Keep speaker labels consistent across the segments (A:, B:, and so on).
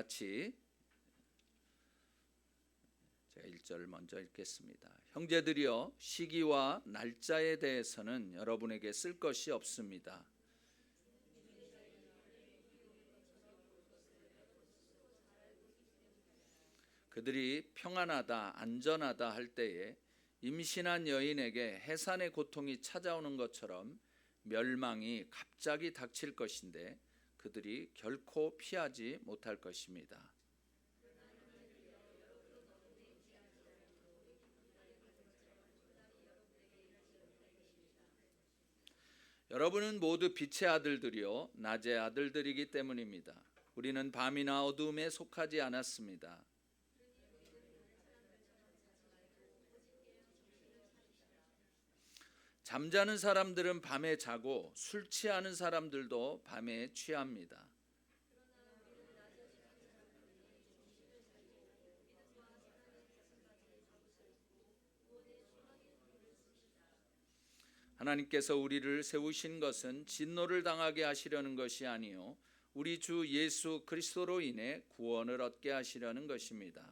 A: 같이 제가 1절 먼저 읽겠습니다. 형제들이여, 시기와 날짜에 대해서는 여러분에게 쓸 것이 없습니다. 그들이 평안하다, 안전하다 할 때에 임신한 여인에게 해산의 고통이 찾아오는 것처럼 멸망이 갑자기 닥칠 것인데 그들이 결코 피하지 못할 것입니다. 여러분은 모두 빛의 아들들이요 낮의 아들들이기 때문입니다. 우리는 밤이나 어두움에 속하지 않았습니다. 잠자는 사람들은 밤에 자고 술 취하는 사람들도 밤에 취합니다. 하나님께서 우리를 세우신 것은 진노를 당하게 하시려는 것이 아니요 우리 주 예수 그리스도로 인해 구원을 얻게 하시려는 것입니다.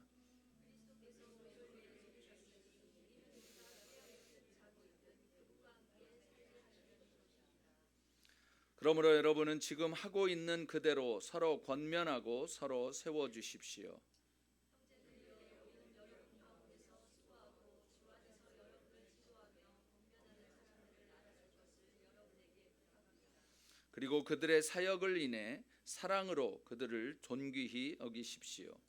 A: 그러므로 여러분은 지금 하고 있는 그대로 서로 권면하고 서로 세워주십시오. 그리고 그들의 사역을 인해 사랑으로 그들을 존귀히 여기십시오.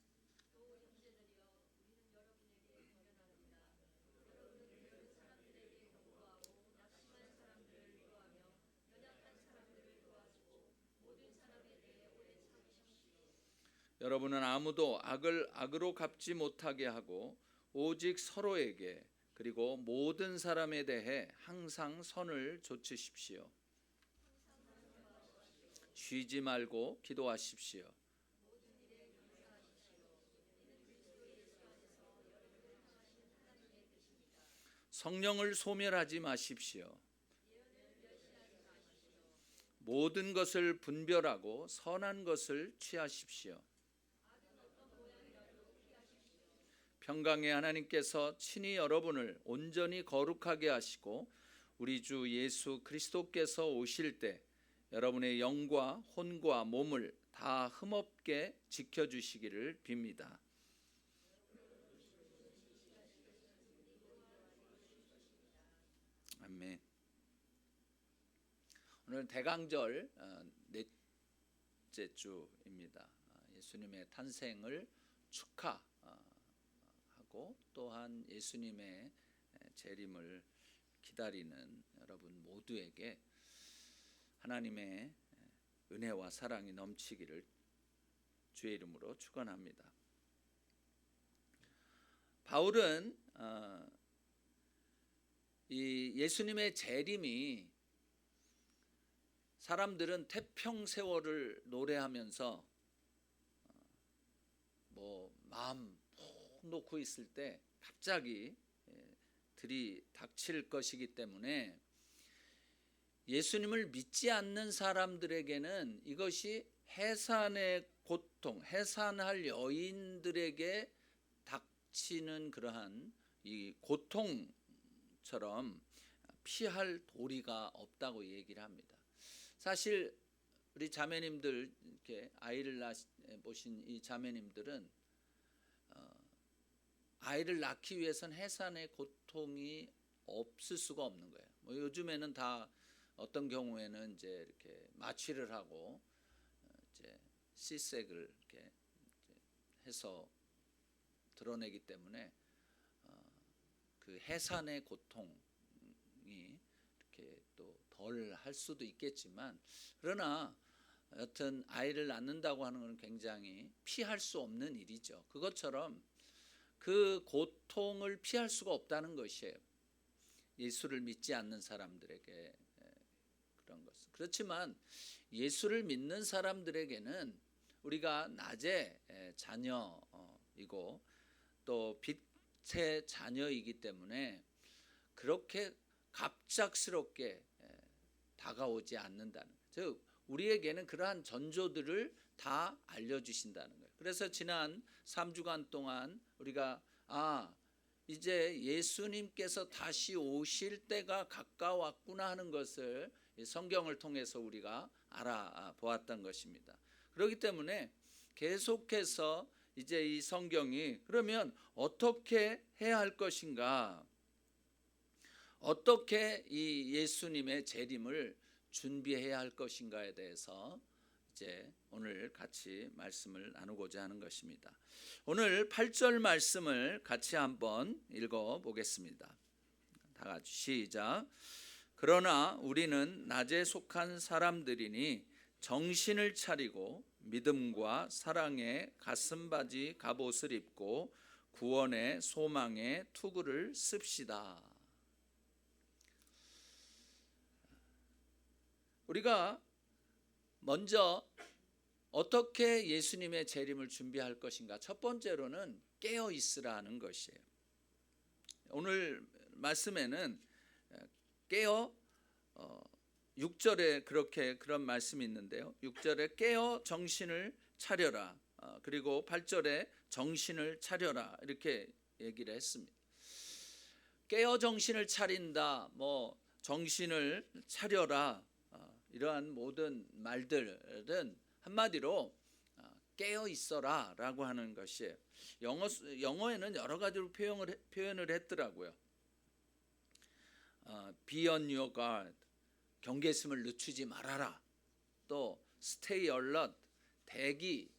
A: 여러분은 아무도 악을 악으로 갚지 못하게 하고 오직 서로에게 그리고 모든 사람에 대해 항상 선을 조치십시오. 쉬지 말고 기도하십시오. 성령을 소멸하지 마십시오. 모든 것을 분별하고 선한 것을 취하십시오. 평강의 하나님께서 친히 여러분을 온전히 거룩하게 하시고 우리 주 예수 그리스도께서 오실 때 여러분의 영과 혼과 몸을 다 흠없게 지켜주시기를 빕니다. 아멘. 오늘 대강절 넷째 주입니다. 예수님의 탄생을 축하하고 또한 예수님의 재림을 기다리는 여러분 모두에게 하나님의 은혜와 사랑이 넘치기를 주의 이름으로 축원합니다. 바울은 이 예수님의 재림이 사람들은 태평세월을 노래하면서 마음 푹 놓고 있을 때 갑자기 들이닥칠 것이기 때문에 예수님을 믿지 않는 사람들에게는 이것이 해산의 고통, 해산할 여인들에게 닥치는 그러한 이 고통처럼 피할 도리가 없다고 얘기를 합니다. 사실 우리 자매님들 이렇게 아이를 보신 이 자매님들은 아이를 낳기 위해서는 해산의 고통이 없을 수가 없는 거예요. 요즘에는 다 어떤 경우에는 이제 이렇게 마취를 하고 이제 C색을 이렇게 해서 드러내기 때문에 그 해산의 고통이 이렇게 또 덜 할 수도 있겠지만 그러나 여튼 아이를 낳는다고 하는 것은 굉장히 피할 수 없는 일이죠. 그것처럼 그 고통을 피할 수가 없다는 것이에요. 예수를 믿지 않는 사람들에게 그런 것은. 그렇지만 예수를 믿는 사람들에게는 우리가 낮의 자녀이고 또 빛의 자녀이기 때문에 그렇게 갑작스럽게 다가오지 않는다는, 즉 우리에게는 그러한 전조들을 다 알려주신다는 거예요. 그래서 지난 3주간 동안 우리가 이제 예수님께서 다시 오실 때가 가까웠구나 하는 것을 성경을 통해서 우리가 알아보았던 것입니다. 그렇기 때문에 계속해서 이제 이 성경이 그러면 어떻게 해야 할 것인가, 어떻게 이 예수님의 재림을 준비해야 할 것인가에 대해서 이제 오늘 같이 말씀을 나누고자 하는 것입니다. 오늘 8절 말씀을 같이 한번 읽어보겠습니다. 다 같이 시작. 그러나 우리는 낮에 속한 사람들이니 정신을 차리고 믿음과 사랑의 가슴바지 갑옷을 입고 구원의 소망의 투구를 씁시다. 우리가 먼저 어떻게 예수님의 재림을 준비할 것인가? 첫 번째로는 깨어 있으라는 것이에요. 오늘 말씀에는 깨어 6절에 그런 말씀이 있는데요. 6절에 깨어 정신을 차려라. 그리고 8절에 정신을 차려라. 이렇게 얘기를 했습니다. 깨어 정신을 차린다. 정신을 차려라. 이러한 모든 말들은 한마디로 깨어 있어라 라고 하는 것이에요. 영어에는 여러 가지로 표현을 했더라고요. Be on your guard, 경계심을 늦추지 말아라. 또 stay alert, 대기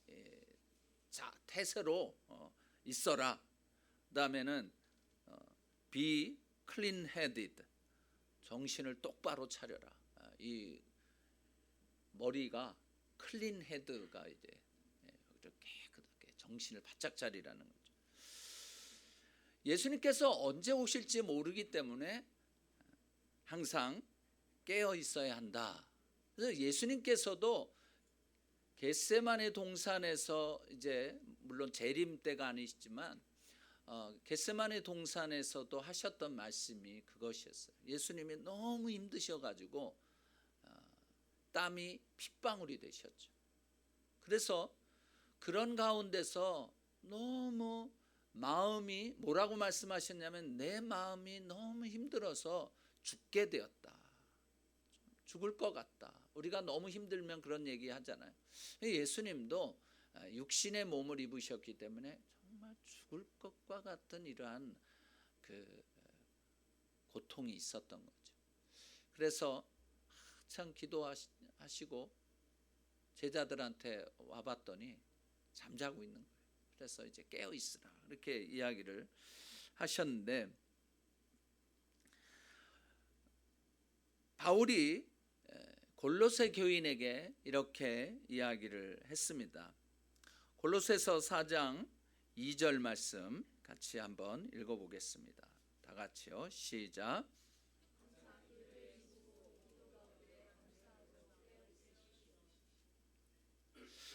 A: 태세로 있어라. 그 다음에는 be clean headed, 정신을 똑바로 차려라. 이 머리가 클린 헤드가 이제 깨끗하게 정신을 바짝 차리라는 거죠. 예수님께서 언제 오실지 모르기 때문에 항상 깨어 있어야 한다. 그래서 예수님께서도 겟세마네 동산에서 이제 물론 재림 때가 아니시지만 겟세마네 동산에서도 하셨던 말씀이 그것이었어요. 예수님이 너무 힘드셔가지고 땀이 핏방울이 되셨죠. 그래서 그런 가운데서 너무 마음이 뭐라고 말씀하셨냐면 내 마음이 너무 힘들어서 죽게 되었다. 죽을 것 같다. 우리가 너무 힘들면 그런 얘기 하잖아요. 예수님도 육신의 몸을 입으셨기 때문에 정말 죽을 것과 같은 이러한 그 고통이 있었던 거죠. 그래서 참 기도하시고 제자들한테 와봤더니 잠자고 있는 거예요. 그래서 이제 깨어 있으라 이렇게 이야기를 하셨는데, 바울이 골로새 교인에게 이렇게 이야기를 했습니다. 골로새서 4장 2절 말씀 같이 한번 읽어보겠습니다. 다 같이요. 시작.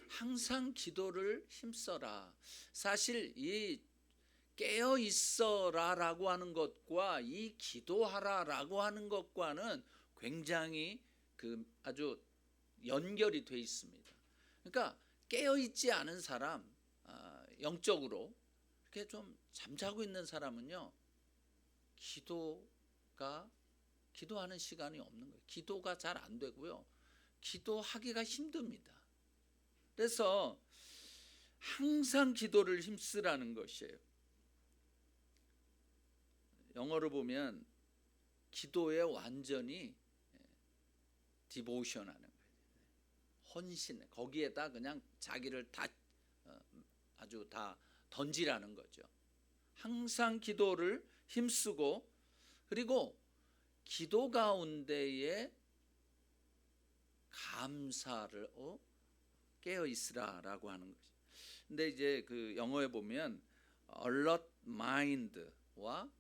A: 항상 기도를 힘써라. 사실 이 깨어 있어라라고 하는 것과 이 기도하라라고 하는 것과는 굉장히 아주 연결이 돼 있습니다. 그러니까 깨어 있지 않은 사람, 영적으로 이렇게 좀 잠자고 있는 사람은요, 기도하는 시간이 없는 거예요. 기도가 잘 안 되고요, 기도하기가 힘듭니다. 그래서 항상 기도를 힘쓰라는 것이에요. 영어로 보면 기도에 완전히 디보션 하는 거예요. 헌신, 거기에다 그냥 자기를 아주 다 던지라는 거죠. 항상 기도를 힘쓰고, 그리고 기도 가운데에 감사를 깨어 있으라라고 하는 것이. 근데 이제 그 영어에 보면 alert mind와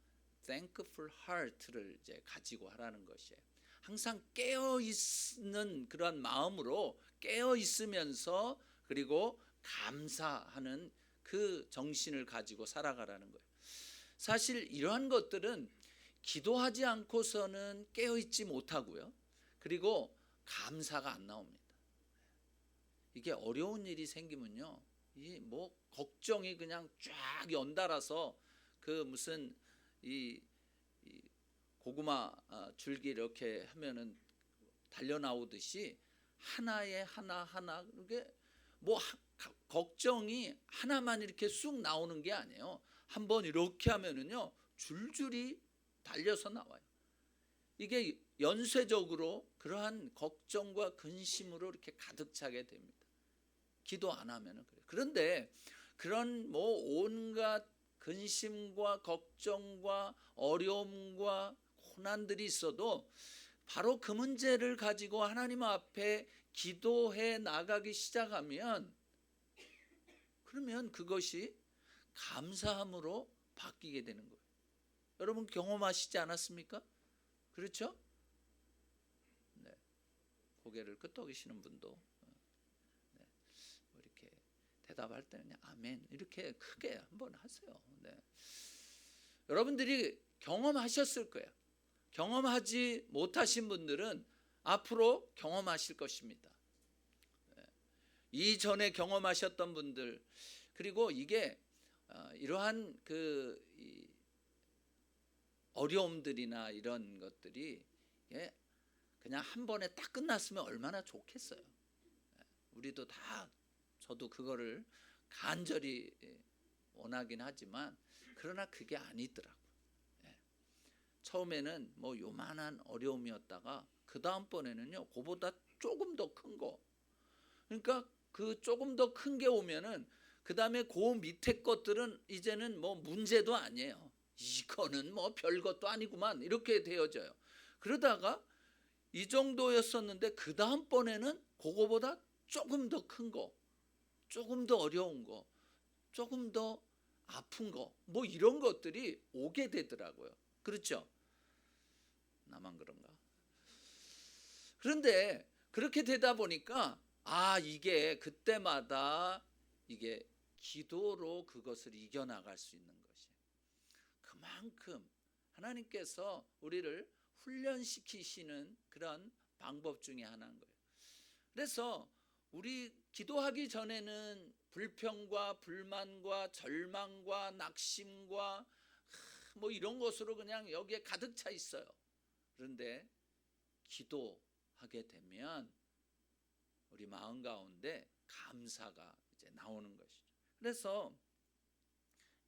A: thankful heart를 이제 가지고 하라는 것이에요. 항상 깨어 있는 그런 마음으로 깨어 있으면서 그리고 감사하는 그 정신을 가지고 살아가라는 거예요. 사실 이러한 것들은 기도하지 않고서는 깨어 있지 못하고요, 그리고 감사가 안 나옵니다. 이게 어려운 일이 생기면요, 이 뭐 걱정이 그냥 쫙 연달아서 그 무슨 이 고구마 줄기 이렇게 하면은 달려 나오듯이 하나에 하나 이게 뭐 걱정이 하나만 이렇게 쑥 나오는 게 아니에요. 한번 이렇게 하면은요 줄줄이 달려서 나와요. 이게 연쇄적으로 그러한 걱정과 근심으로 이렇게 가득 차게 됩니다. 기도 안 하면은 그래요. 그런데 그런 뭐 온갖 근심과 걱정과 어려움과 고난들이 있어도 바로 그 문제를 가지고 하나님 앞에 기도해 나가기 시작하면, 그러면 그것이 감사함으로 바뀌게 되는 거예요. 여러분 경험하시지 않았습니까? 그렇죠? 네. 고개를 끄덕이시는 분도 네. 이렇게 대답할 때는 그냥 아멘 이렇게 크게 한번 하세요. 네. 여러분들이 경험하셨을 거예요. 경험하지 못하신 분들은 앞으로 경험하실 것입니다. 이전에 경험하셨던 분들, 그리고 이게 이러한 그 어려움들이나 이런 것들이 그냥 한 번에 딱 끝났으면 얼마나 좋겠어요. 우리도 다, 저도 그거를 간절히 원하긴 하지만 그러나 그게 아니더라고요. 처음에는 뭐 요만한 어려움이었다가 그 다음번에는요 그보다 조금 더 큰 거, 그러니까 그 조금 더 큰 게 오면은 그 다음에 그 밑에 것들은 이제는 뭐 문제도 아니에요. 이거는 뭐 별것도 아니구만 이렇게 되어져요. 그러다가 이 정도였었는데 그 다음번에는 그거보다 조금 더 큰 거, 조금 더 어려운 거, 조금 더 아픈 거, 뭐 이런 것들이 오게 되더라고요. 그렇죠? 나만 그런가? 그런데 그렇게 되다 보니까 이게 그때마다 이게 기도로 그것을 이겨나갈 수 있는 것이, 그만큼 하나님께서 우리를 훈련시키시는 그런 방법 중에 하나인 거예요. 그래서 우리 기도하기 전에는 불평과 불만과 절망과 낙심과 뭐 이런 것으로 그냥 여기에 가득 차 있어요. 그런데 기도하게 되면 우리 마음 가운데 감사가 이제 나오는 것이죠. 그래서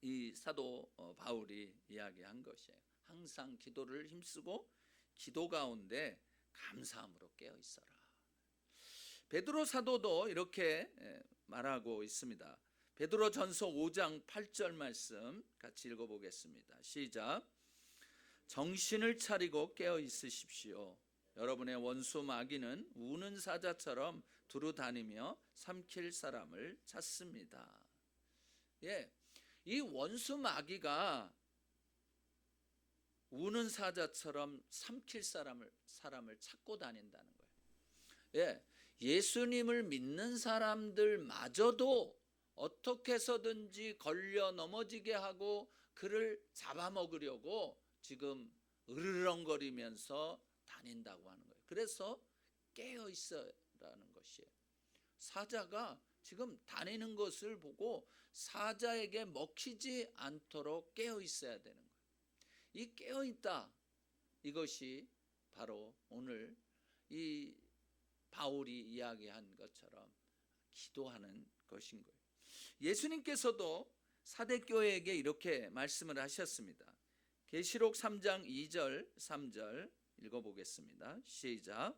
A: 이 사도 바울이 이야기한 것이에요. 항상 기도를 힘쓰고 기도 가운데 감사함으로 깨어 있어라. 베드로 사도도 이렇게 말하고 있습니다. 베드로 전서 5장 8절 말씀 같이 읽어보겠습니다. 시작. 정신을 차리고 깨어 있으십시오. 여러분의 원수 마귀는 우는 사자처럼 두루 다니며 삼킬 사람을 찾습니다. 이 원수 마귀가 우는 사자처럼 삼킬 사람을 찾고 다닌다는 거예요. 예수님을 믿는 사람들마저도 어떻게 해서든지 걸려 넘어지게 하고 그를 잡아먹으려고 지금 으르렁거리면서 다닌다고 하는 거예요. 그래서 깨어 있어라는 것이에요. 사자가 지금 다니는 것을 보고 사자에게 먹히지 않도록 깨어 있어야 되는 거예요. 이 깨어 있다, 이것이 바로 오늘 이 바울이 이야기한 것처럼 기도하는 것인 거예요. 예수님께서도 사대 교회에게 이렇게 말씀을 하셨습니다. 계시록 3장 2절 3절 읽어보겠습니다. 시작.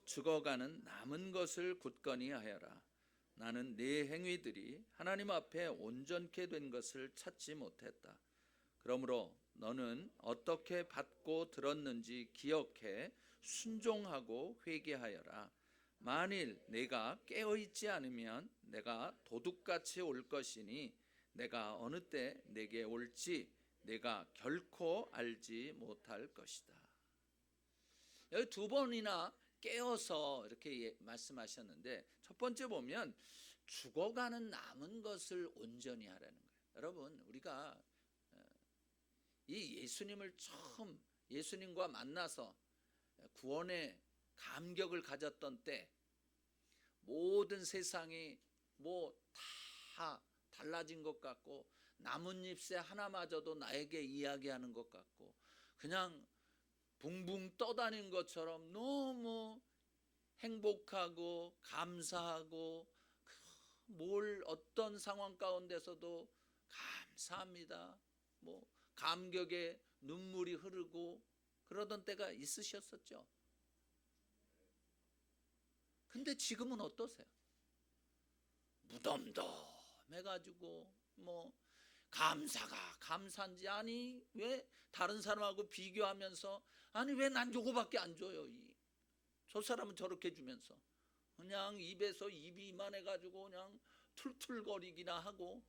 A: 죽어가는 남은 것을 굳건히 하여라. 나는 네 행위들이 하나님 앞에 온전케 된 것을 찾지 못했다. 그러므로 너는 어떻게 받고 들었는지 기억해 순종하고 회개하여라. 만일 내가 깨어있지 않으면 내가 도둑같이 올 것이니 내가 어느 때 내게 올지 내가 결코 알지 못할 것이다. 여기 두 번이나 깨어서 이렇게 말씀하셨는데, 첫 번째 보면 죽어가는 남은 것을 온전히 하라는 거예요. 여러분, 우리가 이 예수님을 처음 예수님과 만나서 구원의 감격을 가졌던 때, 모든 세상이 뭐 다 달라진 것 같고 나뭇잎새 하나마저도 나에게 이야기하는 것 같고 그냥 붕붕 떠다니는 것처럼 너무 행복하고 감사하고 뭘 어떤 상황 가운데서도 감사합니다. 뭐 감격에 눈물이 흐르고 그러던 때가 있으셨었죠. 근데 지금은 어떠세요? 무덤덤해가지고 뭐 감사가 감사인지 아니 왜 다른 사람하고 비교하면서 아니 왜 난 요거밖에 안 줘요. 저 사람은 저렇게 주면서 그냥 입에서 입이 이만해가지고 그냥 툴툴거리기나 하고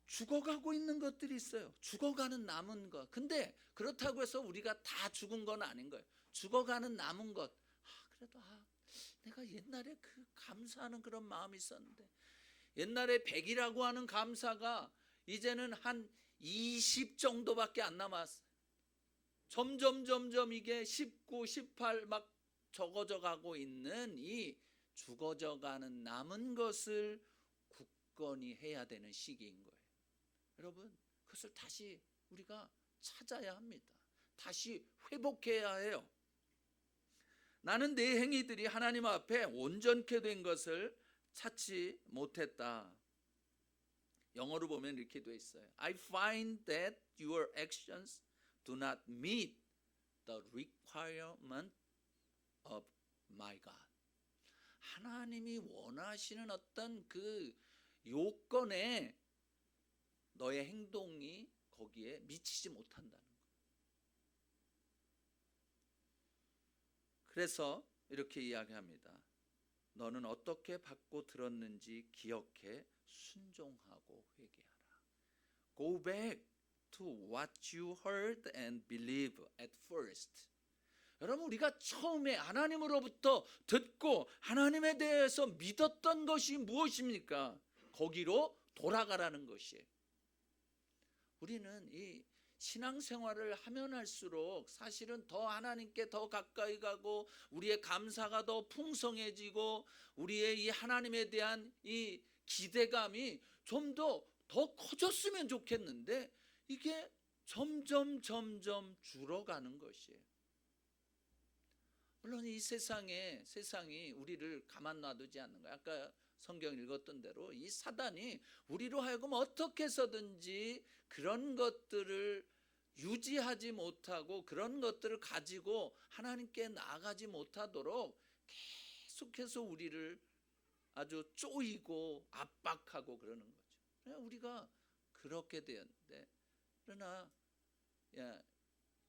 A: 죽어가고 있는 것들이 있어요. 죽어가는 남은 것. 근데 그렇다고 해서 우리가 다 죽은 건 아닌 거예요. 죽어가는 남은 것. 그래도 내가 옛날에 그 감사하는 그런 마음이 있었는데 옛날에 100이라고 하는 감사가 이제는 한 20 정도밖에 안 남았어요. 점점 이게 19, 18 막 적어져 가고 있는 이 죽어져 가는 남은 것을 굳건히 해야 되는 시기인 거예요. 여러분, 그것을 다시 우리가 찾아야 합니다. 다시 회복해야 해요. 나는 내 행위들이 하나님 앞에 온전케 된 것을 찾지 못했다. 영어로 보면 이렇게 돼 있어요. I find that your actions do not meet the requirement of my God. 하나님이 원하시는 어떤 그 요건에 너의 행동이 거기에 미치지 못한다는 거예요. 그래서 이렇게 이야기합니다. 너는 어떻게 받고 들었는지 기억해 순종하고 회개하라. Go back to what you heard and believe at first. 여러분 우리가 처음에 하나님으로부터 듣고 하나님에 대해서 믿었던 것이 무엇입니까? 거기로 돌아가라는 것이에요. 우리는 이 신앙생활을 하면 할수록 사실은 더 하나님께 더 가까이 가고 우리의 감사가 더 풍성해지고 우리의 이 하나님에 대한 이 기대감이 좀 더 커졌으면 좋겠는데 이게 점점 줄어가는 것이에요. 물론 이 세상이 우리를 가만 놔두지 않는 거예요. 아까 성경 읽었던 대로 이 사단이 우리로 하여금 어떻게 해서든지 그런 것들을 유지하지 못하고 그런 것들을 가지고 하나님께 나아가지 못하도록 계속해서 우리를 아주 쪼이고 압박하고 그러는 거죠. 우리가 그렇게 되었는데 그러나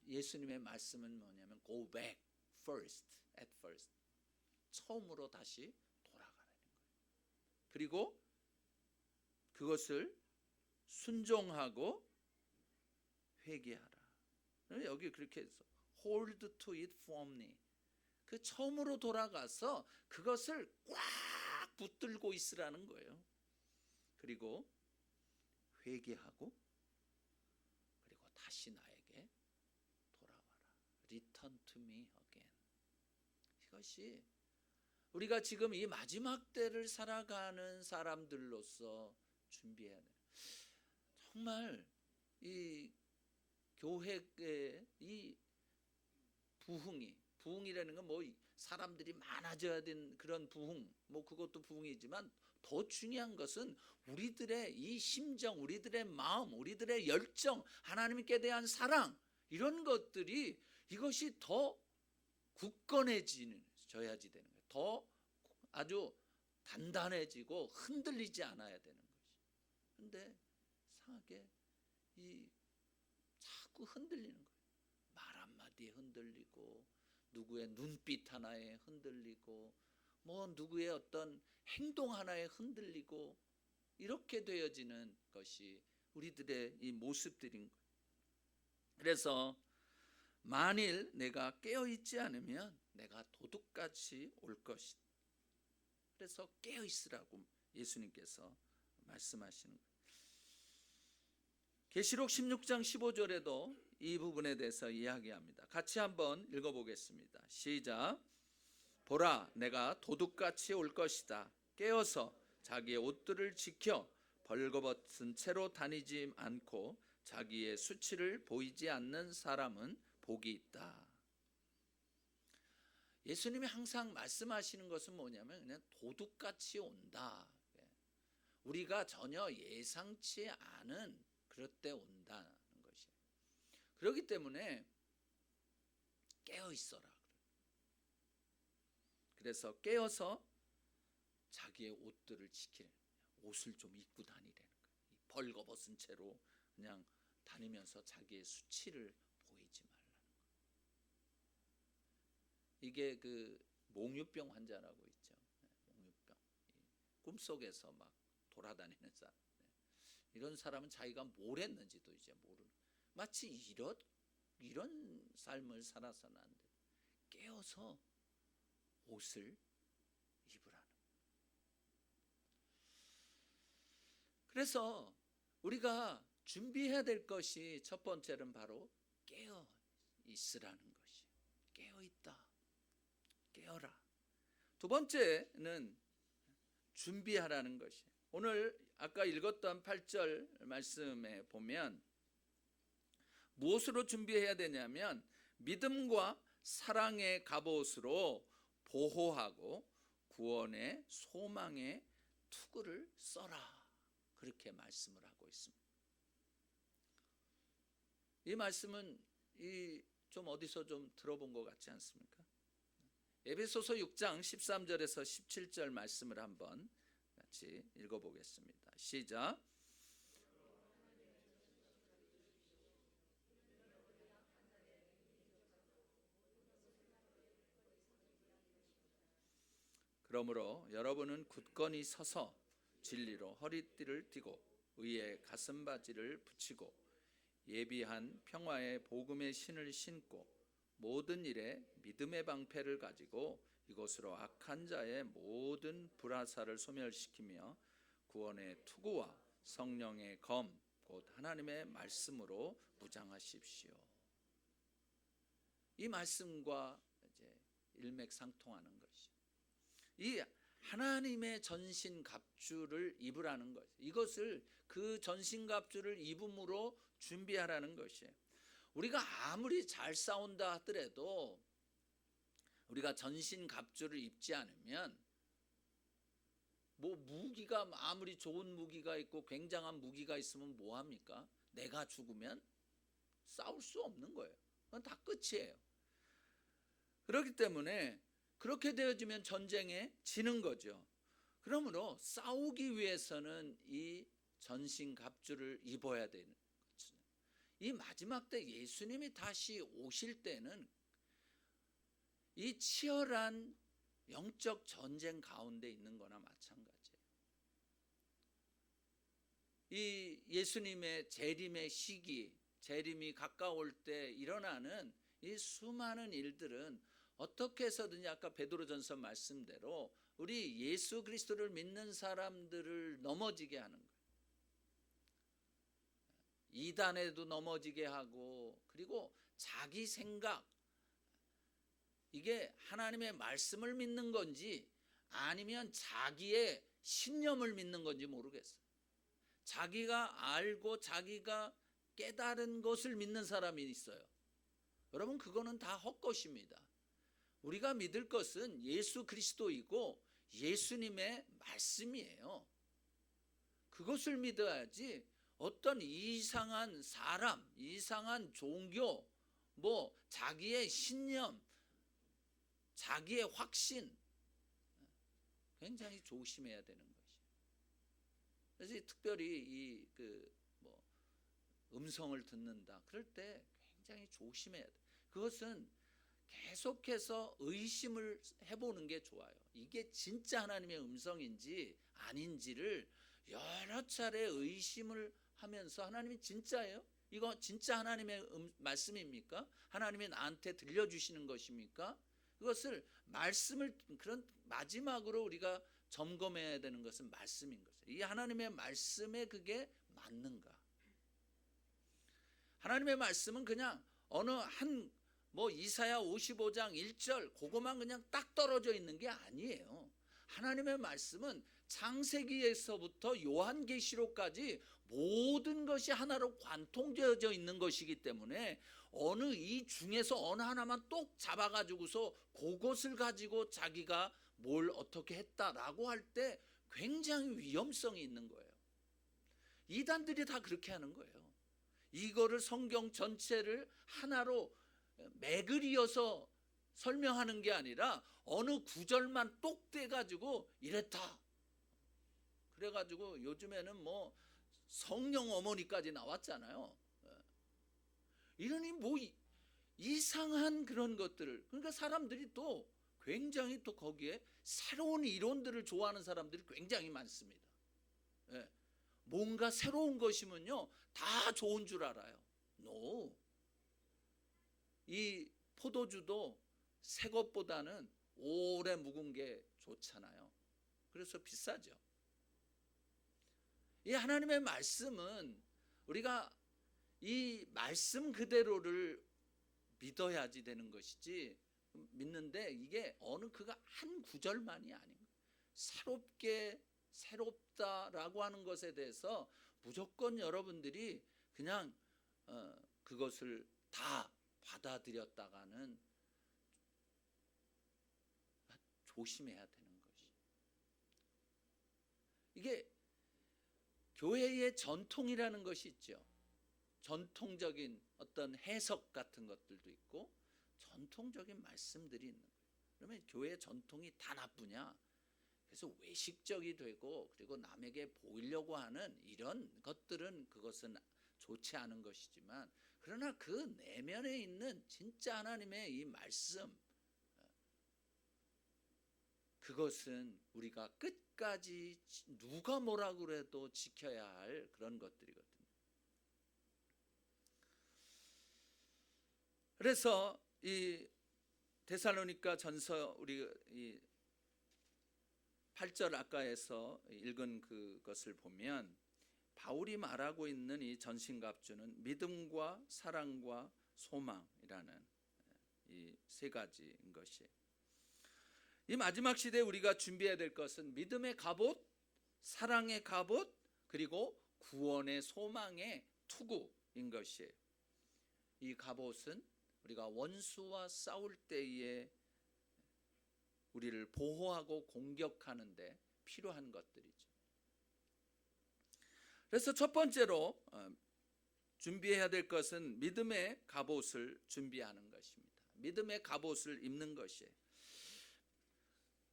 A: 예수님의 말씀은 뭐냐면 go back first, at first. 처음으로 다시 돌아가라는 거예요. 그리고 그것을 순종하고 회개하라. 여기 그렇게 해서 hold to it firmly. 그 처음으로 돌아가서 그것을 꽉 붙들고 있으라는 거예요. 그리고 회개하고 그리고 다시 나에게 돌아와라. Return to me again. 이것이 우리가 지금 이 마지막 때를 살아가는 사람들로서 준비해야 돼요. 정말 이 교회의 이 부흥이라는 건 뭐 사람들이 많아져야 되는 그런 부흥, 뭐 그것도 부흥이지만 더 중요한 것은 우리들의 이 심정, 우리들의 마음, 우리들의 열정, 하나님께 대한 사랑 이런 것들이 이것이 더 굳건해져야지 되는 거예요. 더 아주 단단해지고 흔들리지 않아야 되는 것이. 그런데 이상하게 이 자꾸 흔들리는 거예요. 말 한마디에 흔들리고 누구의 눈빛 하나에 흔들리고 뭐 누구의 어떤 행동 하나에 흔들리고 이렇게 되어지는 것이 우리들의 이 모습들인 거예요. 그래서 만일 내가 깨어있지 않으면 내가 도둑같이 올 것이다. 그래서 깨어있으라고 예수님께서 말씀하시는 거예요. 계시록 16장 15절에도 이 부분에 대해서 이야기합니다. 같이 한번 읽어보겠습니다. 시작. 보라, 내가 도둑같이 올 것이다. 깨어서 자기의 옷들을 지켜 벌거벗은 채로 다니지 않고 자기의 수치를 보이지 않는 사람은 복이 있다. 예수님이 항상 말씀하시는 것은 뭐냐면 그냥 도둑같이 온다. 우리가 전혀 예상치 않은 그럴 때 온다는 것이에요. 그렇기 때문에 깨어 있어라. 그래서 깨어서 자기의 옷들을 지키래. 옷을 좀 입고 다니라는 거예요. 벌거벗은 채로 그냥 다니면서 자기의 수치를 보이지 말라는 거예요. 이게 그 몽유병 환자라고 있죠. 몽유병. 꿈속에서 막 돌아다니는 사람. 이런 사람은 자기가 뭘 했는지도 이제 모르는. 마치 이런 삶을 살아서는 안 돼. 깨어서 옷을 입으라는. 그래서 우리가 준비해야 될 것이 첫 번째는 바로 깨어 있으라는 것이. 깨어 있다. 깨어라. 두 번째는 준비하라는 것이. 오늘 아까 읽었던 8절 말씀에 보면 무엇으로 준비해야 되냐면 믿음과 사랑의 갑옷으로 보호하고 구원의 소망의 투구를 써라. 그렇게 말씀을 하고 있습니다. 이 말씀은 좀 어디서 좀 들어본 것 같지 않습니까? 에베소서 6장 13절에서 17절 말씀을 한번 같이 읽어보겠습니다. 시작. 그러므로 여러분은 굳건히 서서 진리로 허리띠를 띠고 의의 가슴바지를 붙이고 예비한 평화의 복음의 신을 신고 모든 일에 믿음의 방패를 가지고 이것으로 악한 자의 모든 불화살을 소멸시키며 구원의 투구와 성령의 검 곧 하나님의 말씀으로 무장하십시오. 이 말씀과 이제 일맥상통하는 것이. 이 하나님의 전신갑주를 입으라는 것. 이것을 그 전신갑주를 입음으로 준비하라는 것이에요. 우리가 아무리 잘 싸운다 하더라도 우리가 전신갑주를 입지 않으면 뭐 무기가 아무리 좋은 무기가 있고 굉장한 무기가 있으면 뭐 합니까? 내가 죽으면 싸울 수 없는 거예요. 그건 다 끝이에요. 그렇기 때문에 그렇게 되어지면 전쟁에 지는 거죠. 그러므로 싸우기 위해서는 이 전신갑주를 입어야 되는 거죠. 이 마지막 때 예수님이 다시 오실 때는 이 치열한 영적 전쟁 가운데 있는 거나 마찬가지예요. 이 예수님의 재림의 시기, 재림이 가까울 때 일어나는 이 수많은 일들은 어떻게 해서든지 아까 베드로전서 말씀대로 우리 예수 그리스도를 믿는 사람들을 넘어지게 하는 거예요. 이단에도 넘어지게 하고, 그리고 자기 생각, 이게 하나님의 말씀을 믿는 건지 아니면 자기의 신념을 믿는 건지 모르겠어요. 자기가 알고 자기가 깨달은 것을 믿는 사람이 있어요. 여러분, 그거는 다 헛것입니다. 우리가 믿을 것은 예수 그리스도이고 예수님의 말씀이에요. 그것을 믿어야지 어떤 이상한 사람, 이상한 종교, 뭐 자기의 신념, 자기의 확신, 굉장히 조심해야 되는 것이에요. 그래서 특별히 음성을 듣는다 그럴 때 굉장히 조심해야 돼. 그것은 계속해서 의심을 해보는 게 좋아요. 이게 진짜 하나님의 음성인지 아닌지를 여러 차례 의심을 하면서, 하나님이 진짜예요? 이거 진짜 하나님의 말씀입니까? 하나님이 나한테 들려주시는 것입니까? 그것을 말씀을, 그런 마지막으로 우리가 점검해야 되는 것은 말씀인 것이에요. 이 하나님의 말씀에 그게 맞는가? 하나님의 말씀은 그냥 어느 한 뭐 이사야 55장 1절 그것만 그냥 딱 떨어져 있는 게 아니에요. 하나님의 말씀은 창세기에서부터 요한계시록까지 모든 것이 하나로 관통되어져 있는 것이기 때문에 어느 이 중에서 어느 하나만 똑 잡아가지고서 그것을 가지고 자기가 뭘 어떻게 했다라고 할 때 굉장히 위험성이 있는 거예요. 이단들이 다 그렇게 하는 거예요. 이거를 성경 전체를 하나로 맥을 이어서 설명하는 게 아니라 어느 구절만 똑 떼가지고 이랬다. 그래가지고 요즘에는 뭐 성령 어머니까지 나왔잖아요. 이러니 뭐 이상한 그런 것들을, 그러니까 사람들이 또 굉장히 또 거기에 새로운 이론들을 좋아하는 사람들이 굉장히 많습니다. 뭔가 새로운 것이면요 다 좋은 줄 알아요. No. 이 포도주도 새 것보다는 오래 묵은 게 좋잖아요. 그래서 비싸죠. 이 하나님의 말씀은 우리가 이 말씀 그대로를 믿어야지 되는 것이지, 믿는데 이게 어느 그가 한 구절만이 아닌 거예요. 새롭다라고 하는 것에 대해서 무조건 여러분들이 그냥 그것을 다 받아들였다가는 조심해야 되는 것이, 이게 교회의 전통이라는 것이 있죠. 전통적인 어떤 해석 같은 것들도 있고 전통적인 말씀들이 있는 거예요. 그러면 교회의 전통이 다 나쁘냐? 그래서 외식적이 되고 그리고 남에게 보이려고 하는 이런 것들은 그것은 좋지 않은 것이지만, 그러나 그 내면에 있는 진짜 하나님의 이 말씀, 그것은 우리가 끝까지 누가 뭐라고 그래도 지켜야 할 그런 것들이거든요. 그래서 이 데살로니가 전서 우리 이 8절 아까에서 읽은 그것을 보면 바울이 말하고 있는 이 전신갑주는 믿음과 사랑과 소망이라는 이 세 가지인 것이, 이 마지막 시대에 우리가 준비해야 될 것은 믿음의 갑옷, 사랑의 갑옷, 그리고 구원의 소망의 투구인 것이에요. 이 갑옷은 우리가 원수와 싸울 때에 우리를 보호하고 공격하는 데 필요한 것들이죠. 그래서 첫 번째로 준비해야 될 것은 믿음의 갑옷을 준비하는 것입니다. 믿음의 갑옷을 입는 것이에요.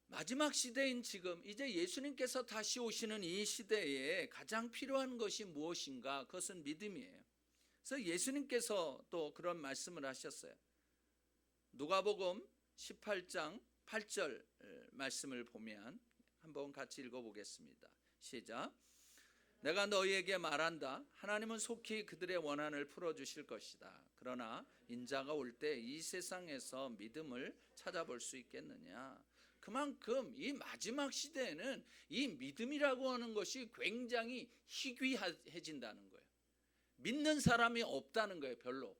A: 마지막 시대인 지금 이제 예수님께서 다시 오시는 이 시대에 가장 필요한 것이 무엇인가? 그것은 믿음이에요. 그래서 예수님께서 또 그런 말씀을 하셨어요. 누가복음 18장 8절 말씀을 보면 한번 같이 읽어보겠습니다. 시작. 내가 너희에게 말한다. 하나님은 속히 그들의 원한을 풀어주실 것이다. 그러나 인자가 올 때 이 세상에서 믿음을 찾아볼 수 있겠느냐. 그만큼 이 마지막 시대에는 이 믿음이라고 하는 것이 굉장히 희귀해진다는 거예요. 믿는 사람이 없다는 거예요. 별로.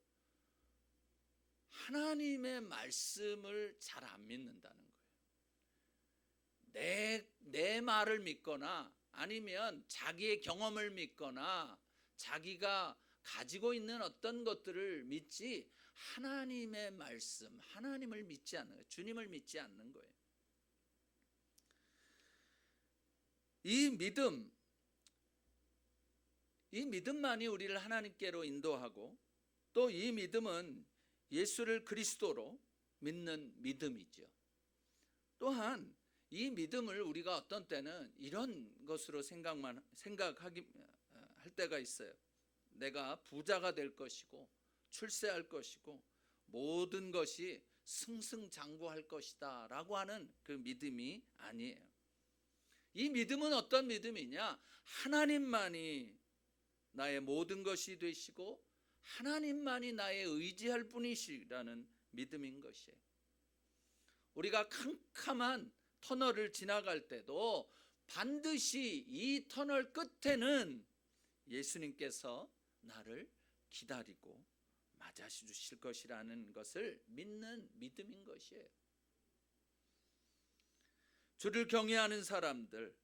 A: 하나님의 말씀을 잘 안 믿는다는 거예요. 내 말을 믿거나 아니면 자기의 경험을 믿거나 자기가 가지고 있는 어떤 것들을 믿지 하나님의 말씀, 하나님을 믿지 않는 거예요. 주님을 믿지 않는 거예요. 이 믿음만이 우리를 하나님께로 인도하고 또 이 믿음은 예수를 그리스도로 믿는 믿음이죠. 또한 이 믿음을 우리가 어떤 때는 이런 것으로 생각할 때가 있어요. 내가 부자가 될 것이고 출세할 것이고 모든 것이 승승장구할 것이다 라고 하는 그 믿음이 아니에요. 이 믿음은 어떤 믿음이냐? 하나님만이 나의 모든 것이 되시고 하나님만이 나의 의지할 분이시라는 믿음인 것이에요. 우리가 캄캄한 터널을 지나갈 때도 반드시 이 터널 끝에는 예수님께서 나를 기다리고 맞아주실 것이라는 것을 믿는 믿음인 것이에요. 주를 경외하는 사람들,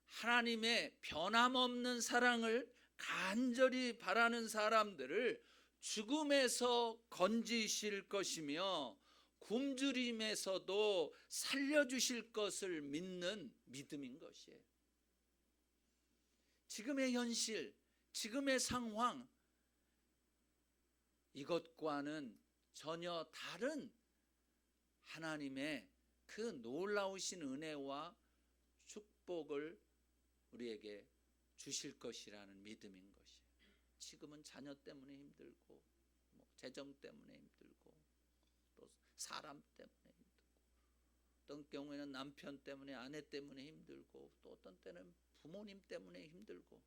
A: 하나님의 변함없는 사랑을 간절히 바라는 사람들을 죽음에서 건지실 것이며 굶주림에서도 살려주실 것을 믿는 믿음인 것이에요. 지금의 현실, 지금의 상황, 이것과는 전혀 다른 하나님의 그 놀라우신 은혜와 축복을 우리에게 주실 것이라는 믿음인 것이에요. 지금은 자녀 때문에 힘들고, 재정 때문에 힘들고, 또 사람 때문에 힘들고, 어떤 경우에는 남편 때문에, 아내 때문에 힘들고, 또 어떤 때는 부모님 때문에 힘들고,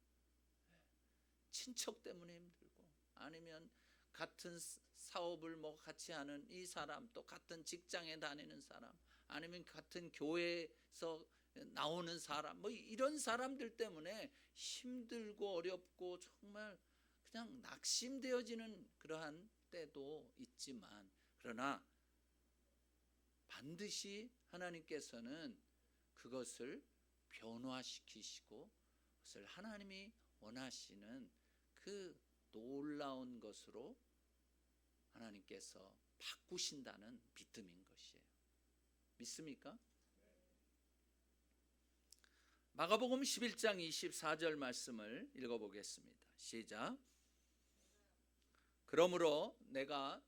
A: 친척 때문에 힘들고, 아니면 같은 사업을 같이 하는 이 사람, 또 같은 직장에 다니는 사람, 아니면 같은 교회에서 나오는 사람, 이런 사람들 때문에 힘들고 어렵고 정말 그냥 낙심되어지는 그러한 때도 있지만, 그러나 반드시 하나님께서는 그것을 변화시키시고 그것을 하나님이 원하시는 그 놀라운 것으로 하나님께서 바꾸신다는 믿음인 것이에요. 믿습니까? 마가복음 11장 24절 말씀을 읽어보겠습니다. 시작. 그러므로 내가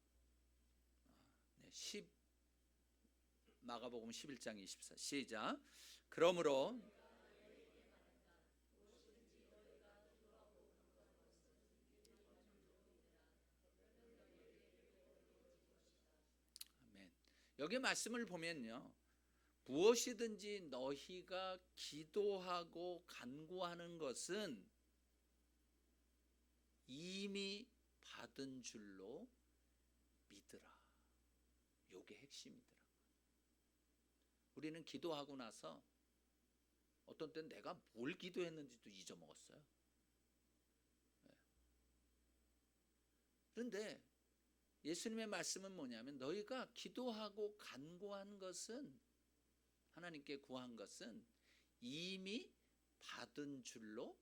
A: 마가복음 11장 24 시작. 그러므로 아멘. 여기 말씀을 보면요, 무엇이든지 너희가 기도하고 간구하는 것은 이미 받은 줄로 믿으라. 이게 핵심이더라고요. 우리는 기도하고 나서 어떤 때는 내가 뭘 기도했는지도 잊어먹었어요. 그런데 예수님의 말씀은 뭐냐면, 너희가 기도하고 간구한 것은, 하나님께 구한 것은 이미 받은 줄로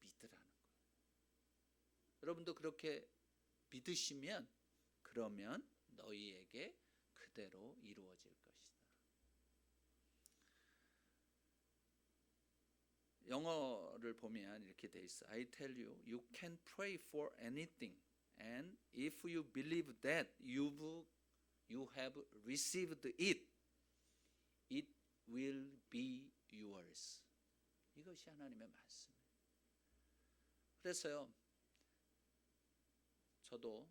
A: 믿으라는 거예요. 여러분도 그렇게 믿으시면 그러면 너희에게 그대로 이루어질 것이다. 영어를 보면 이렇게 돼 있어. I tell you, you can pray for anything, and if you believe that you have received it, it will be yours. 이것이 하나님의 말씀이에요. 그래서요, 저도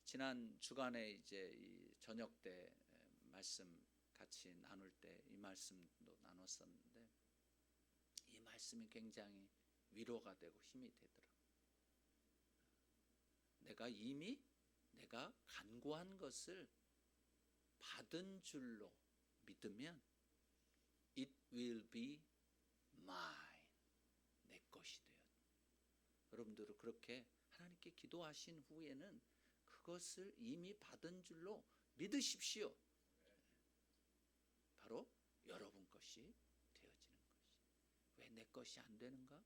A: 지난 주간에 이제 이 저녁 때 말씀 같이 나눌 때 이 말씀도 나눴었는데, 이 말씀이 굉장히 위로가 되고 힘이 되더라고요. 내가 간구한 것을 받은 줄로 믿으면 it will be mine, 내 것이 되어. 여러분들은 그렇게 하나님께 기도하신 후에는 그것을 이미 받은 줄로 믿으십시오. 바로 여러분 것이 되어지는 것이. 왜 내 것이 안 되는가?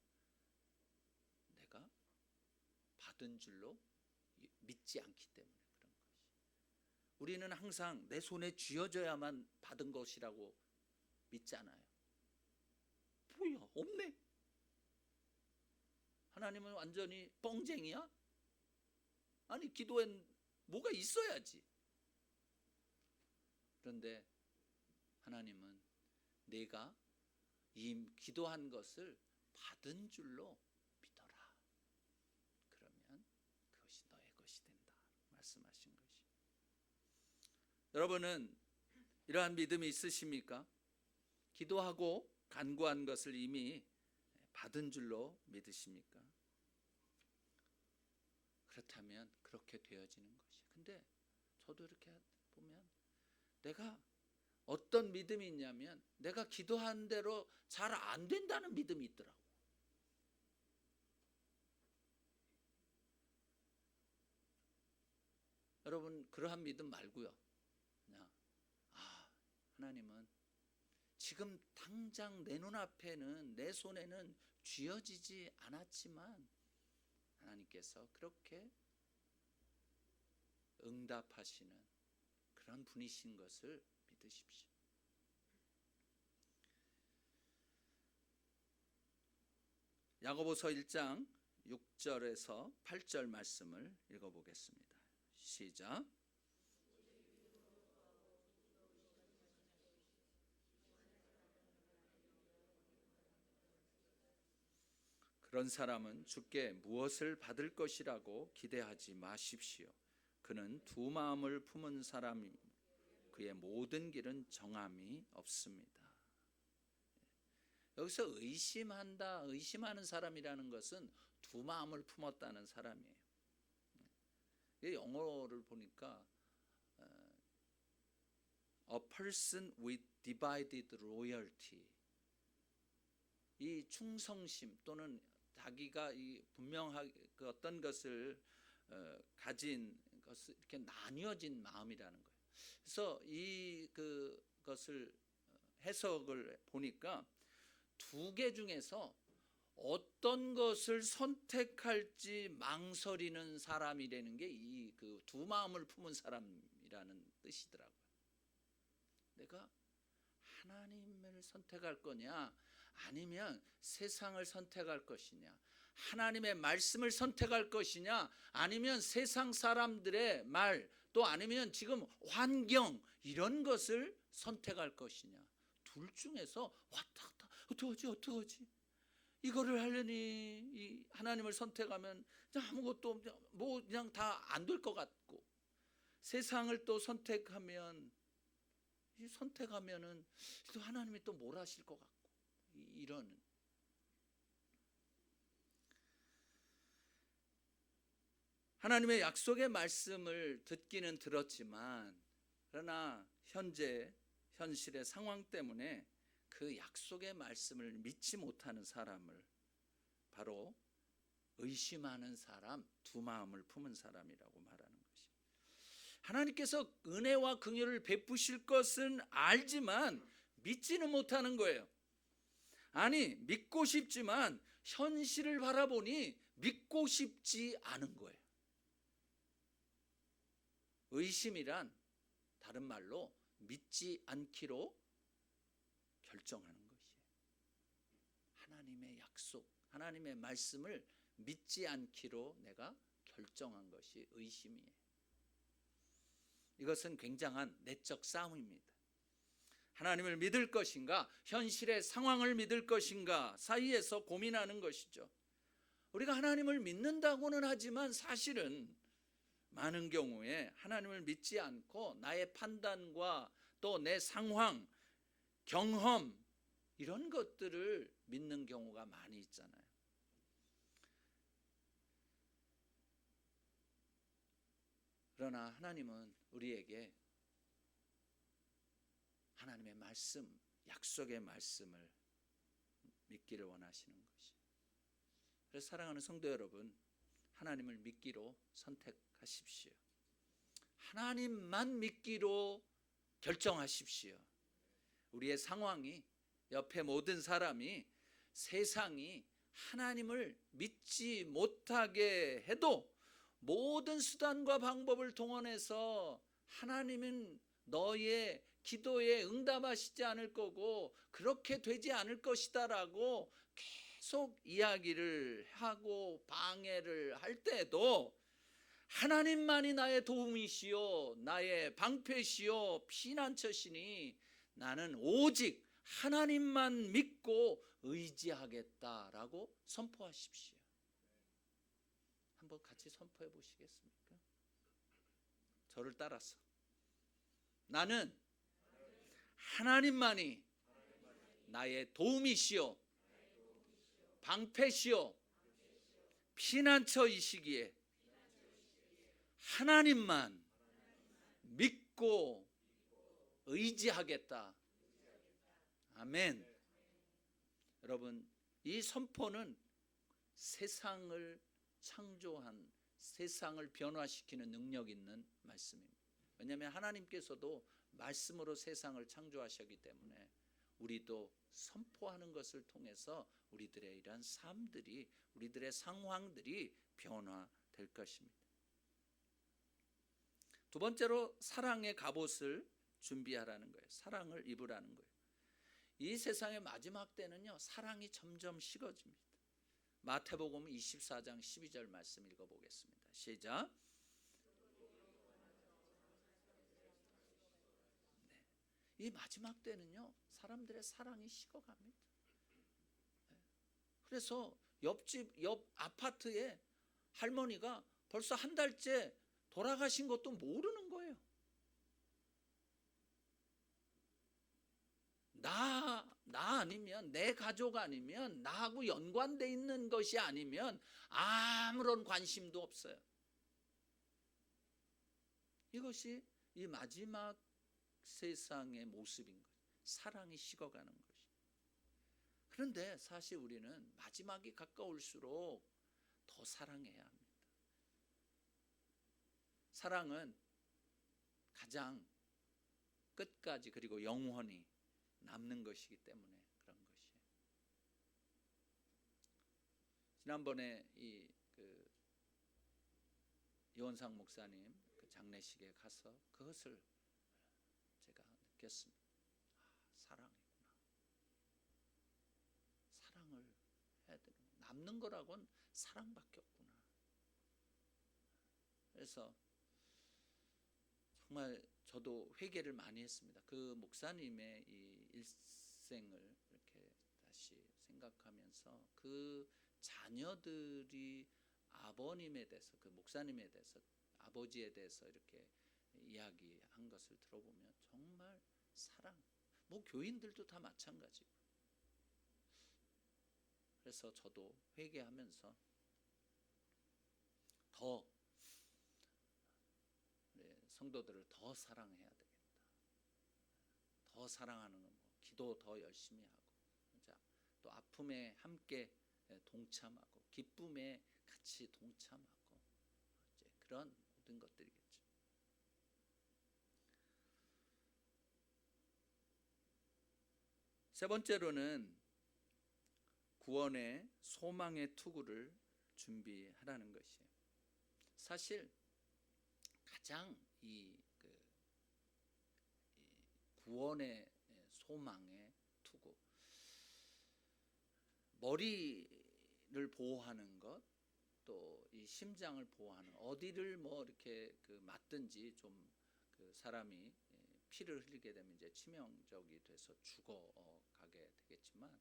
A: 내가 받은 줄로 믿지 않기 때문에 그런 것이. 우리는 항상 내 손에 쥐어져야만 받은 것이라고 믿잖아요. 뭐야, 없네. 하나님은 완전히 뻥쟁이야? 아니, 기도엔 뭐가 있어야지. 그런데 하나님은 내가 이 기도한 것을 받은 줄로 믿어라. 그러면 그것이 너의 것이 된다 말씀하신 것이. 여러분은 이러한 믿음이 있으십니까? 기도하고 간구한 것을 이미 받은 줄로 믿으십니까? 그렇다면 그렇게 되어지는 것이. 근데 저도 이렇게 보면 내가 어떤 믿음이 있냐면, 내가 기도한 대로 잘 안 된다는 믿음이 있더라고. 여러분 그러한 믿음 말고요. 그냥 하나님은 지금 당장 내 눈앞에는 내 손에는 쥐어지지 않았지만 하나님께서 그렇게 응답하시는 그런 분이신 것을 믿으십시오. 야고보서 1장 6절에서 8절 말씀을 읽어보겠습니다. 시작. 그런 사람은 주께 무엇을 받을 것이라고 기대하지 마십시오. 그는 두 마음을 품은 사람이 그의 모든 길은 정함이 없습니다. 여기서 의심하는 사람이라는 것은 두 마음을 품었다는 사람이에요. 영어를 보니까 A person with divided loyalty, 이 충성심 또는 자기가 이 분명하게 그 어떤 것을 가진 것을 이렇게 나뉘어진 마음이라는 거예요. 그래서 이 그것을 해석을 보니까 두 개 중에서 어떤 것을 선택할지 망설이는 사람이라는 게 이 그 두 마음을 품은 사람이라는 뜻이더라고요. 내가 하나님을 선택할 거냐 아니면 세상을 선택할 것이냐, 하나님의 말씀을 선택할 것이냐 아니면 세상 사람들의 말 또 아니면 지금 환경 이런 것을 선택할 것이냐, 둘 중에서 왔다 갔다 어떡하지 이거를 하려니 이 하나님을 선택하면 아무것도 뭐 그냥 다 안 될 것 같고, 세상을 또 선택하면은 또 하나님이 또 뭘 하실 것 같고, 이런 하나님의 약속의 말씀을 듣기는 들었지만 그러나 현실의 상황 때문에 그 약속의 말씀을 믿지 못하는 사람을 바로 의심하는 사람, 두 마음을 품은 사람이라고 말하는 것입니다. 하나님께서 은혜와 긍휼을 베푸실 것은 알지만 믿지는 못하는 거예요. 아니, 믿고 싶지만 현실을 바라보니 믿고 싶지 않은 거예요. 의심이란 다른 말로 믿지 않기로 결정하는 것이에요. 하나님의 약속, 하나님의 말씀을 믿지 않기로 내가 결정한 것이 의심이에요. 이것은 굉장한 내적 싸움입니다. 하나님을 믿을 것인가, 현실의 상황을 믿을 것인가 사이에서 고민하는 것이죠. 우리가 하나님을 믿는다고는 하지만 사실은 많은 경우에 하나님을 믿지 않고 나의 판단과 또 내 상황, 경험 이런 것들을 믿는 경우가 많이 있잖아요. 그러나 하나님은 우리에게 하나님의 말씀, 약속의 말씀을 믿기를 원하시는 것이. 그래서 사랑하는 성도 여러분, 하나님을 믿기로 선택하십시오. 하나님만 믿기로 결정하십시오. 우리의 상황이, 옆에 모든 사람이, 세상이 하나님을 믿지 못하게 해도 모든 수단과 방법을 동원해서 하나님은 너의 기도에 응답하시지 않을 거고 그렇게 되지 않을 것이다라고 계속 이야기를 하고 방해를 할 때에도 하나님만이 나의 도움이시요 나의 방패시요 피난처시니 나는 오직 하나님만 믿고 의지하겠다라고 선포하십시오. 한번 같이 선포해 보시겠습니까? 저를 따라서 나는 하나님만이 나의 도움이시요 방패시요 피난처이시기에 하나님만 믿고 의지하겠다. 아멘. 여러분, 이 선포는 세상을 창조한 세상을 변화시키는 능력 있는 말씀입니다. 왜냐하면 하나님께서도 말씀으로 세상을 창조하셨기 때문에 우리도 선포하는 것을 통해서 우리들의 이러한 삶들이, 우리들의 상황들이 변화될 것입니다. 두 번째로 사랑의 갑옷을 준비하라는 거예요. 사랑을 입으라는 거예요. 이 세상의 마지막 때는요, 사랑이 점점 식어집니다. 마태복음 24장 12절 말씀 읽어보겠습니다. 시작. 네. 이 마지막 때는요, 사람들의 사랑이 식어갑니다. 그래서 옆 아파트에 할머니가 벌써 한 달째 돌아가신 것도 모르는 거예요. 나 아니면, 내 가족 아니면, 나하고 연관되어 있는 것이 아니면 아무런 관심도 없어요. 이것이 이 마지막 세상의 모습인 거예요. 사랑이 식어가는 것이. 그런데 사실 우리는 마지막이 가까울수록 더 사랑해야 합니다. 사랑은 가장 끝까지 그리고 영원히 남는 것이기 때문에 그런 것이에요. 지난번에 이원상 목사님 장례식에 가서 그것을 제가 느꼈습니다. 사랑이구나. 사랑을 해야 되는, 남는 거라고는 사랑밖에 없구나. 그래서 정말 저도 회개를 많이 했습니다. 그 목사님의 이 일생을 이렇게 다시 생각하면서 그 자녀들이 아버님에 대해서, 그 목사님에 대해서, 아버지에 대해서 이렇게 이야기한 것을 들어보면 정말 사랑, 뭐 교인들도 다 마찬가지고. 그래서 저도 회개하면서 더 성도들을 더 사랑해야 되겠다. 더 사랑하는 건 뭐 기도 더 열심히 하고, 또 아픔에 함께 동참하고, 기쁨에 같이 동참하고, 이제 그런 모든 것들이겠죠. 세 번째로는 구원의 소망의 투구를 준비하라는 것이에요. 사실 가장 이 구원의 소망의 투구, 머리를 보호하는 것, 또 이 심장을 보호하는, 어디를 뭐 이렇게 맞든지 좀 사람이 피를 흘리게 되면 이제 치명적이 돼서 죽어가게 되겠지만,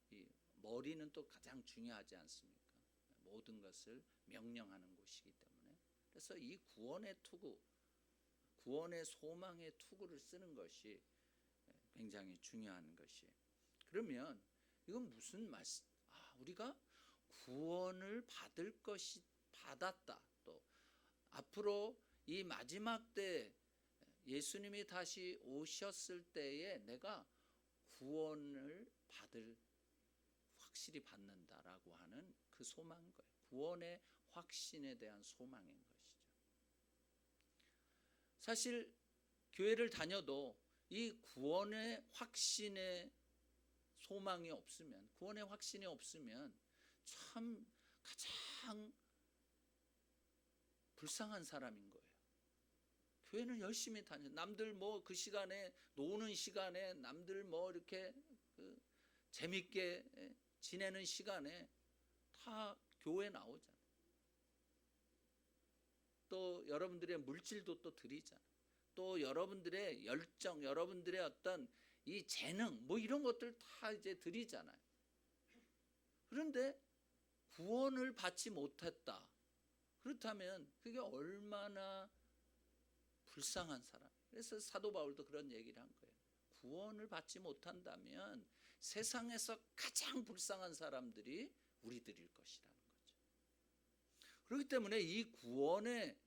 A: 이 머리는 또 가장 중요하지 않습니까? 모든 것을 명령하는 곳이기 때문에. 그래서 이 구원의 투구, 구원의 소망의 투구를 쓰는 것이 굉장히 중요한 것이에요. 그러면 이건 무슨 말씀? 우리가 구원을 받았다. 또 앞으로 이 마지막 때 예수님이 다시 오셨을 때에 내가 구원을 확실히 받는다라고 하는 그 소망인 거예요. 구원의 확신에 대한 소망인 것이죠. 사실 교회를 다녀도 이 구원의 확신의 소망이 없으면, 구원의 확신이 없으면 참 가장 불쌍한 사람인 거예요. 교회는 열심히 다녀, 남들 뭐 그 시간에 노는 시간에, 남들 뭐 이렇게 재밌게 지내는 시간에 다 교회 나오잖아요. 또 여러분들의 물질도 또 드리잖아요. 또 여러분들의 열정, 여러분들의 어떤 이 재능, 뭐 이런 것들 다 이제 드리잖아요. 그런데 구원을 받지 못했다. 그렇다면 그게 얼마나 불쌍한 사람. 그래서 사도 바울도 그런 얘기를 한 거예요. 구원을 받지 못한다면 세상에서 가장 불쌍한 사람들이 우리들일 것이라는 거죠. 그렇기 때문에 이 구원의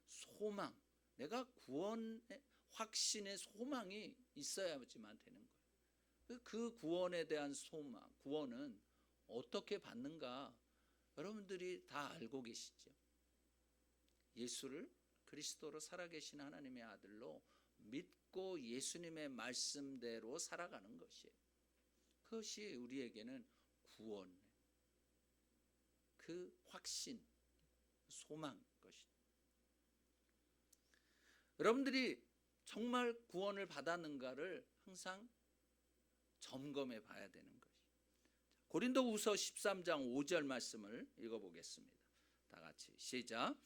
A: 소망, 내가 구원의 확신의 소망이 있어야지만 되는 거예요. 그 구원에 대한 소망, 구원은 어떻게 받는가 여러분들이 다 알고 계시죠. 예수를 그리스도로 살아계신 하나님의 아들로 믿고 예수님의 말씀대로 살아가는 것이에요. 그것이 우리에게는 구원, 그 확신, 소망 것이죠. 여러분들이 정말 구원을 받았는가를 항상 점검해 봐야 되는 것이죠. 고린도후서 13장 5절 말씀을 읽어보겠습니다. 다 같이 시작.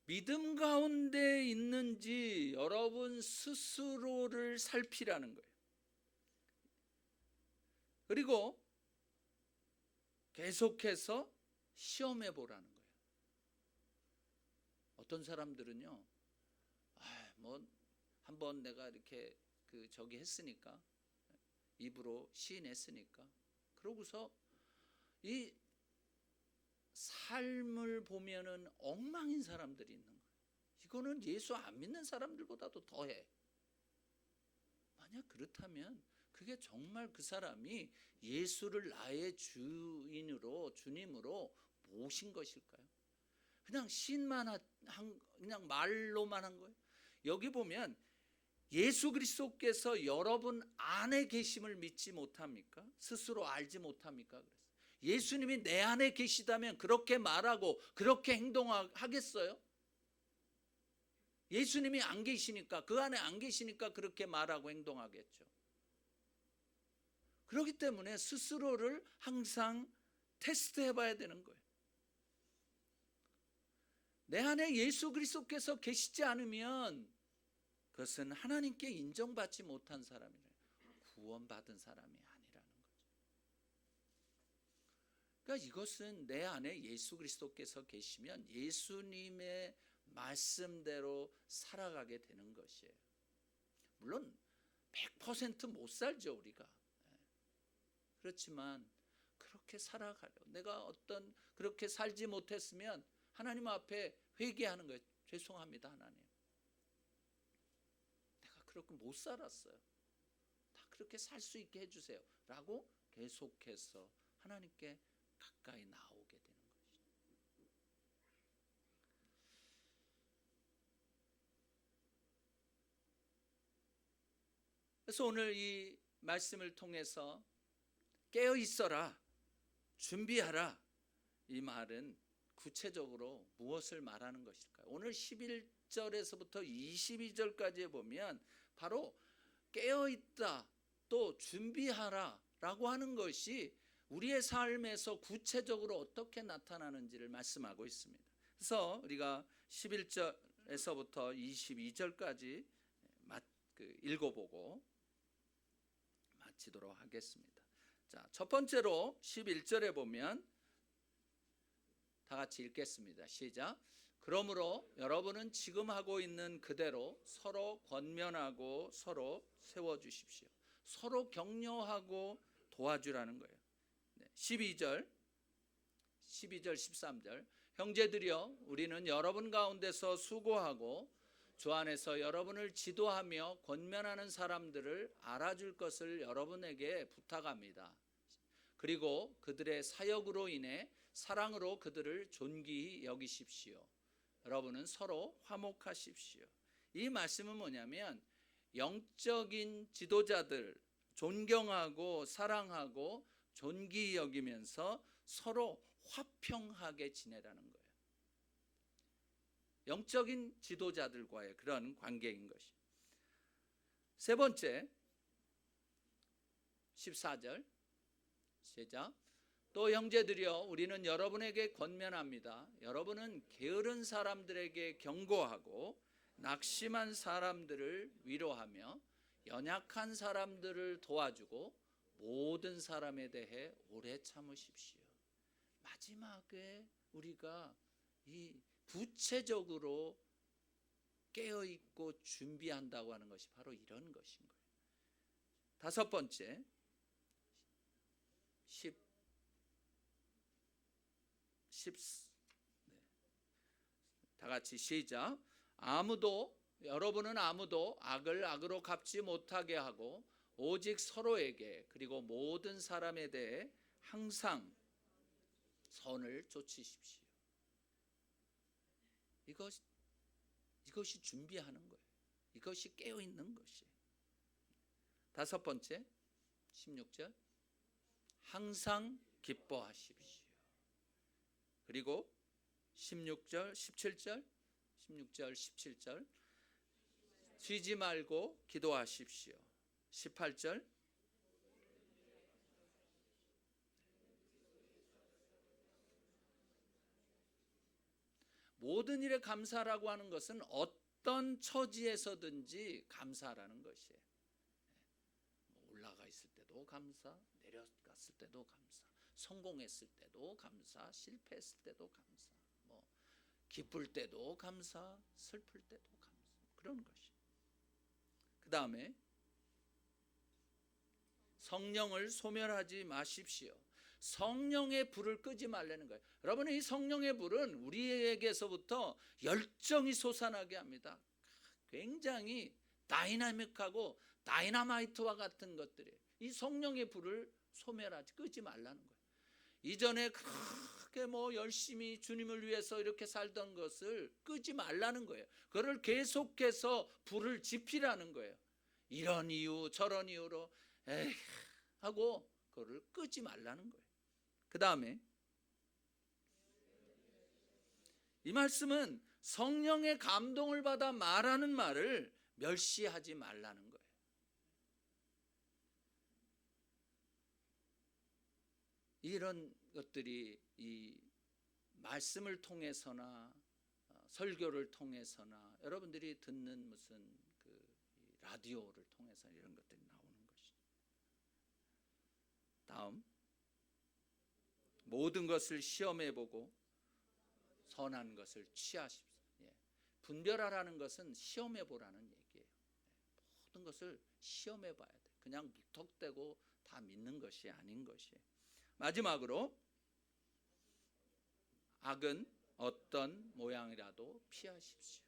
A: 믿음 가운데 있는지 여러분 스스로를 살피라는 거예요. 그리고 계속해서 시험해 보라는 거예요. 어떤 사람들은요, 뭐 한번 내가 이렇게 저기 했으니까, 입으로 시인했으니까, 그러고서 이 삶을 보면은 엉망인 사람들이 있는 거예요. 이거는 예수 안 믿는 사람들보다도 더해. 만약 그렇다면 그게 정말 그 사람이 예수를 나의 주인으로, 주님으로 모신 것일까요? 그냥 신만 그냥 말로만 한 거예요. 여기 보면 예수 그리스도께서 여러분 안에 계심을 믿지 못합니까? 스스로 알지 못합니까? 그랬어요. 예수님이 내 안에 계시다면 그렇게 말하고 그렇게 행동하겠어요? 예수님이 안 계시니까, 그 안에 안 계시니까 그렇게 말하고 행동하겠죠. 그렇기 때문에 스스로를 항상 테스트해 봐야 되는 거예요. 내 안에 예수 그리스도께서 계시지 않으면 그것은 하나님께 인정받지 못한 사람이래요. 구원받은 사람이 아니라는 거죠. 그러니까 이것은 내 안에 예수 그리스도께서 계시면 예수님의 말씀대로 살아가게 되는 것이에요. 물론 100% 못 살죠, 우리가. 그렇지만 그렇게 살아가려. 내가 그렇게 살지 못했으면 하나님 앞에 회개하는 거예요. 죄송합니다, 하나님. 내가 그렇게 못 살았어요. 다 그렇게 살 수 있게 해주세요. 라고 계속해서 하나님께 가까이 나오게 되는 것이죠. 그래서 오늘 이 말씀을 통해서 깨어 있어라, 준비하라, 이 말은 구체적으로 무엇을 말하는 것일까요? 오늘 11절에서부터 22절까지 보면 바로 깨어 있다, 또 준비하라 라고 하는 것이 우리의 삶에서 구체적으로 어떻게 나타나는지를 말씀하고 있습니다. 그래서 우리가 11절에서부터 22절까지 읽어보고 마치도록 하겠습니다. 자, 첫 번째로 11절에 보면 다 같이 읽겠습니다. 시작. 그러므로 여러분은 지금 하고 있는 그대로 서로 권면하고 서로 세워주십시오. 서로 격려하고 도와주라는 거예요. 12절, 13절. 형제들이여, 우리는 여러분 가운데서 수고하고 주 안에서 여러분을 지도하며 권면하는 사람들을 알아줄 것을 여러분에게 부탁합니다. 그리고 그들의 사역으로 인해 사랑으로 그들을 존귀히 여기십시오. 여러분은 서로 화목하십시오. 이 말씀은 뭐냐면 영적인 지도자들 존경하고 사랑하고 존귀히 여기면서 서로 화평하게 지내라는 거예요. 영적인 지도자들과의 그런 관계인 것이. 세 번째 14절 시작. 또 형제들이여, 우리는 여러분에게 권면합니다. 여러분은 게으른 사람들에게 경고하고 낙심한 사람들을 위로하며 연약한 사람들을 도와주고 모든 사람에 대해 오래 참으십시오. 마지막에 우리가 이 구체적으로 깨어있고 준비한다고 하는 것이 바로 이런 것인 거예요. 다섯 번째 다 같이 시작. 여러분은 아무도 악을 악으로 갚지 못하게 하고 오직 서로에게 그리고 모든 사람에 대해 항상 선을 좇으십시오. 이것이 준비하는 거예요. 이것이 깨어있는 것이에요. 다섯 번째 16절 항상 기뻐하십시오. 그리고 16절 17절 쉬지 말고 기도하십시오. 18절 모든 일에 감사라고 하는 것은 어떤 처지에서든지 감사라는 것이에요. 올라가 있을 때도 감사, 내려갔을 때도 감사, 성공했을 때도 감사, 실패했을 때도 감사, 기쁠 때도 감사, 슬플 때도 감사, 그런 것이. 그 다음에 성령을 소멸하지 마십시오. 성령의 불을 끄지 말라는 거예요. 여러분, 이 성령의 불은 우리에게서부터 열정이 솟아나게 합니다. 굉장히 다이나믹하고 다이나마이트와 같은 것들이에요. 이 성령의 불을 끄지 말라는 거예요. 이전에 그렇게 열심히 주님을 위해서 이렇게 살던 것을 끄지 말라는 거예요. 그걸 계속해서 불을 지피라는 거예요. 이런 이유 저런 이유로 하고 그걸 끄지 말라는 거예요. 그 다음에 이 말씀은 성령의 감동을 받아 말하는 말을 멸시하지 말라는 거예요. 이런 것들이 이 말씀을 통해서나 설교를 통해서나 여러분들이 듣는 무슨 라디오를 통해서 이런 것들이 나오는 것이죠. 다음 모든 것을 시험해 보고 선한 것을 취하십시오. 분별하라는 것은 시험해 보라는 얘기예요. 모든 것을 시험해 봐야 돼. 그냥 무턱대고 다 믿는 것이 아닌 것이에요. 마지막으로 악은 어떤 모양이라도 피하십시오.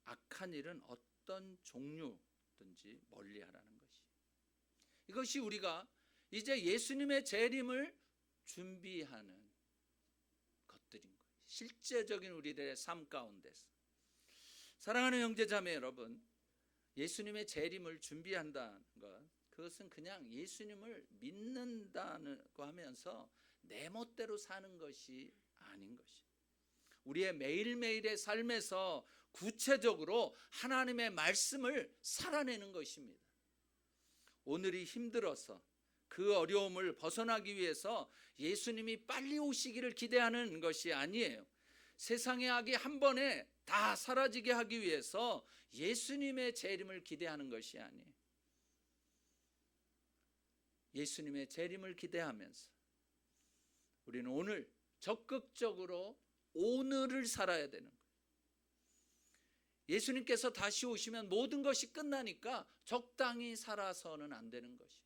A: 악한 일은 어떤 종류든지 멀리하라는 것이. 이것이 우리가 이제 예수님의 재림을 준비하는 것들인 거예요. 실제적인 우리들의 삶 가운데서. 사랑하는 형제자매 여러분, 예수님의 재림을 준비한다는 것, 그것은 그냥 예수님을 믿는다고 하면서 내 멋대로 사는 것이 아닌 것이. 우리의 매일매일의 삶에서 구체적으로 하나님의 말씀을 살아내는 것입니다. 오늘이 힘들어서 그 어려움을 벗어나기 위해서 예수님이 빨리 오시기를 기대하는 것이 아니에요. 세상의 악이 한 번에 다 사라지게 하기 위해서 예수님의 재림을 기대하는 것이 아니에요. 예수님의 재림을 기대하면서 우리는 오늘 적극적으로 오늘을 살아야 되는 거예요. 예수님께서 다시 오시면 모든 것이 끝나니까 적당히 살아서는 안 되는 것이에요.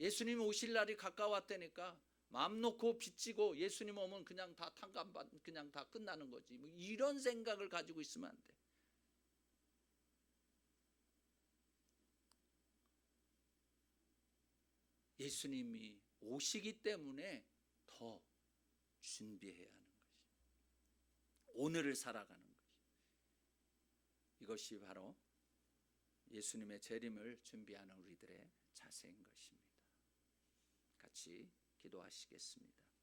A: 예수님 오실 날이 가까웠다니까 마음 놓고 빚지고 예수님 오면 그냥 다 그냥 다 끝나는 거지. 이런 생각을 가지고 있으면 안 돼. 예수님이 오시기 때문에 더 준비해야 하는 것이. 오늘을 살아가는 것이. 이것이 바로 예수님의 재림을 준비하는 우리들의 자세인 것입니다. 같이 기도하시겠습니다.